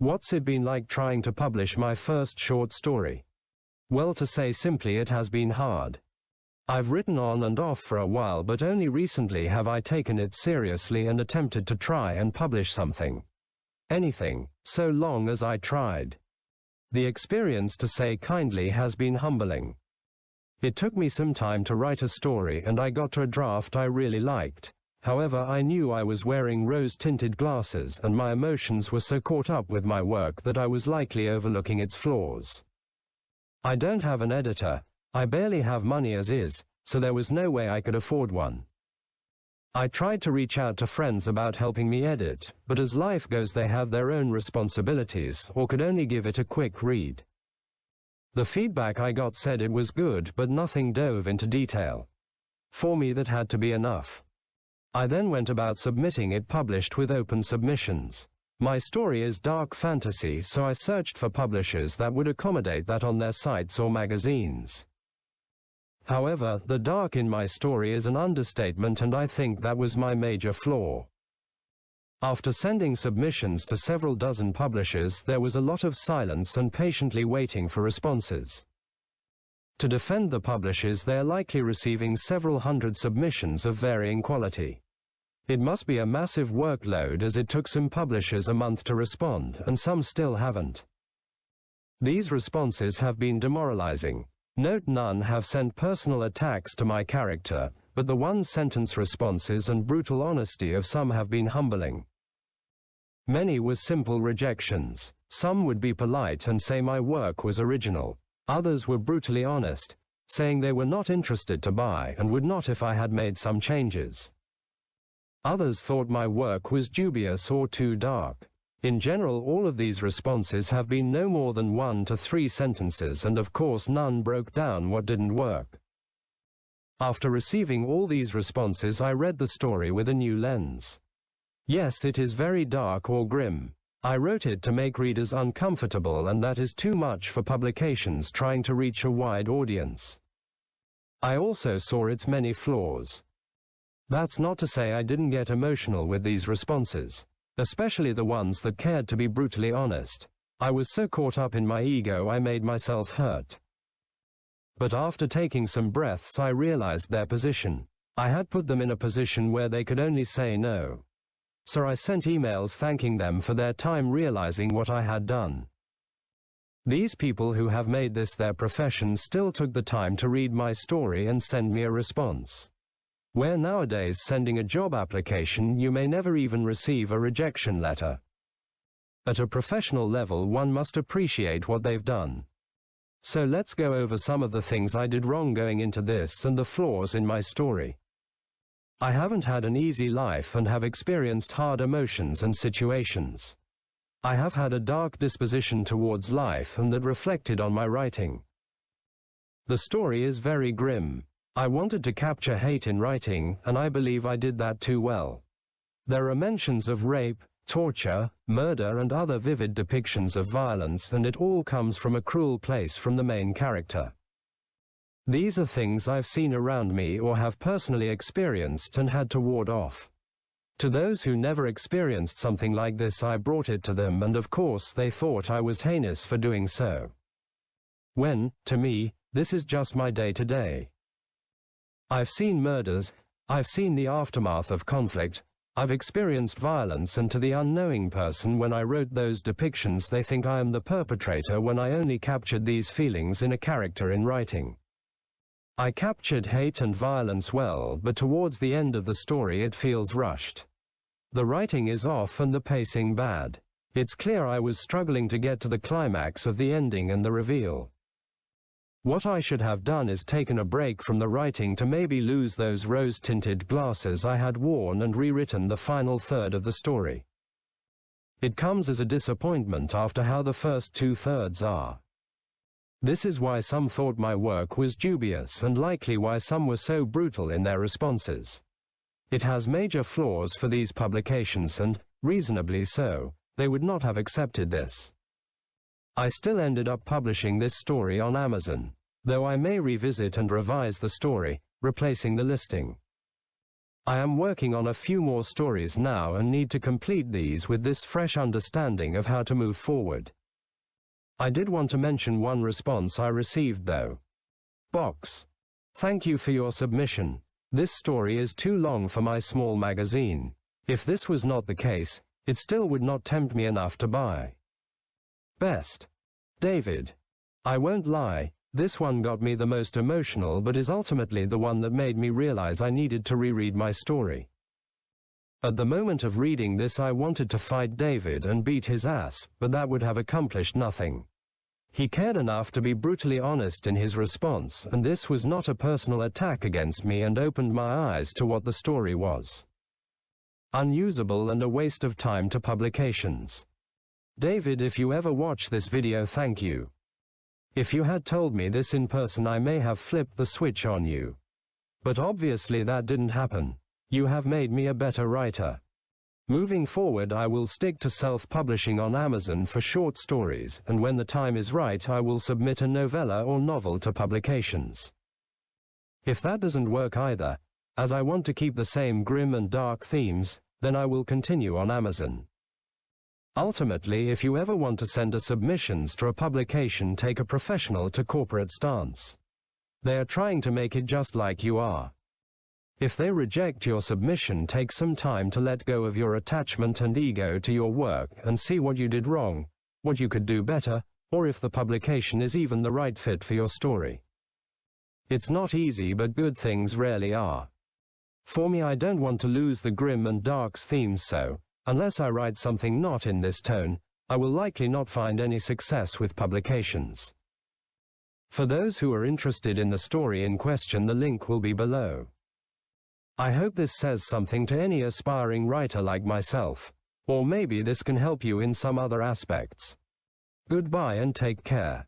What's it been like trying to publish my first short story? Well, to say simply, it has been hard. I've written on and off for a while, but only recently have I taken it seriously and attempted to try and publish something. Anything, so long as I tried. The experience, to say kindly, has been humbling. It took me some time to write a story, and I got to a draft I really liked. However, I knew I was wearing rose-tinted glasses, and my emotions were so caught up with my work that I was likely overlooking its flaws. I don't have an editor, I barely have money as is, so there was no way I could afford one. I tried to reach out to friends about helping me edit, but as life goes, they have their own responsibilities, or could only give it a quick read. The feedback I got said it was good, but nothing dove into detail. For me, that had to be enough. I then went about submitting it published with open submissions. My story is dark fantasy, so I searched for publishers that would accommodate that on their sites or magazines. However, the dark in my story is an understatement, and I think that was my major flaw. After sending submissions to several dozen publishers, there was a lot of silence and patiently waiting for responses. To defend the publishers, they are likely receiving several hundred submissions of varying quality. It must be a massive workload, as it took some publishers a month to respond, and some still haven't. These responses have been demoralizing. Note, none have sent personal attacks to my character, but the one-sentence responses and brutal honesty of some have been humbling. Many were simple rejections. Some would be polite and say my work was original. Others were brutally honest, saying they were not interested to buy and would not if I had made some changes. Others thought my work was dubious or too dark. In general, all of these responses have been no more than 1 to 3 sentences, and of course none broke down what didn't work. After receiving all these responses, I read the story with a new lens. Yes, it is very dark or grim. I wrote it to make readers uncomfortable, and that is too much for publications trying to reach a wide audience. I also saw its many flaws. That's not to say I didn't get emotional with these responses, especially the ones that cared to be brutally honest. I was so caught up in my ego I made myself hurt. But after taking some breaths, I realized their position. I had put them in a position where they could only say no. So I sent emails thanking them for their time, realizing what I had done. These people who have made this their profession still took the time to read my story and send me a response. Where nowadays sending a job application, you may never even receive a rejection letter. At a professional level, one must appreciate what they've done. So let's go over some of the things I did wrong going into this and the flaws in my story. I haven't had an easy life and have experienced hard emotions and situations. I have had a dark disposition towards life, and that reflected on my writing. The story is very grim. I wanted to capture hate in writing, and I believe I did that too well. There are mentions of rape, torture, murder, and other vivid depictions of violence, and it all comes from a cruel place from the main character. These are things I've seen around me or have personally experienced and had to ward off. To those who never experienced something like this, I brought it to them, and of course they thought I was heinous for doing so. When, to me, this is just my day-to-day. I've seen murders, I've seen the aftermath of conflict, I've experienced violence, and to the unknowing person, when I wrote those depictions, they think I am the perpetrator when I only captured these feelings in a character in writing. I captured hate and violence well, but towards the end of the story it feels rushed. The writing is off and the pacing bad. It's clear I was struggling to get to the climax of the ending and the reveal. What I should have done is taken a break from the writing to maybe lose those rose-tinted glasses I had worn and rewritten the final third of the story. It comes as a disappointment after how the first 2/3 are. This is why some thought my work was dubious, and likely why some were so brutal in their responses. It has major flaws for these publications, and, reasonably so, they would not have accepted this. I still ended up publishing this story on Amazon, though I may revisit and revise the story, replacing the listing. I am working on a few more stories now and need to complete these with this fresh understanding of how to move forward. I did want to mention one response I received though. Box. Thank you for your submission. This story is too long for my small magazine. If this was not the case, it still would not tempt me enough to buy. Best. David. I won't lie, this one got me the most emotional but is ultimately the one that made me realize I needed to reread my story. At the moment of reading this I wanted to fight David and beat his ass, but that would have accomplished nothing. He cared enough to be brutally honest in his response, and this was not a personal attack against me and opened my eyes to what the story was. Unusable and a waste of time to publications. David, if you ever watch this video, thank you. If you had told me this in person I may have flipped the switch on you. But obviously that didn't happen. You have made me a better writer. Moving forward I will stick to self-publishing on Amazon for short stories, and when the time is right I will submit a novella or novel to publications. If that doesn't work either, as I want to keep the same grim and dark themes, then I will continue on Amazon. Ultimately, if you ever want to send submissions to a publication, take a professional to corporate stance. They are trying to make it just like you are. If they reject your submission, take some time to let go of your attachment and ego to your work and see what you did wrong, what you could do better, or if the publication is even the right fit for your story. It's not easy, but good things rarely are. For me, I don't want to lose the grim and dark themes, so, unless I write something not in this tone, I will likely not find any success with publications. For those who are interested in the story in question, the link will be below. I hope this says something to any aspiring writer like myself, or maybe this can help you in some other aspects. Goodbye and take care.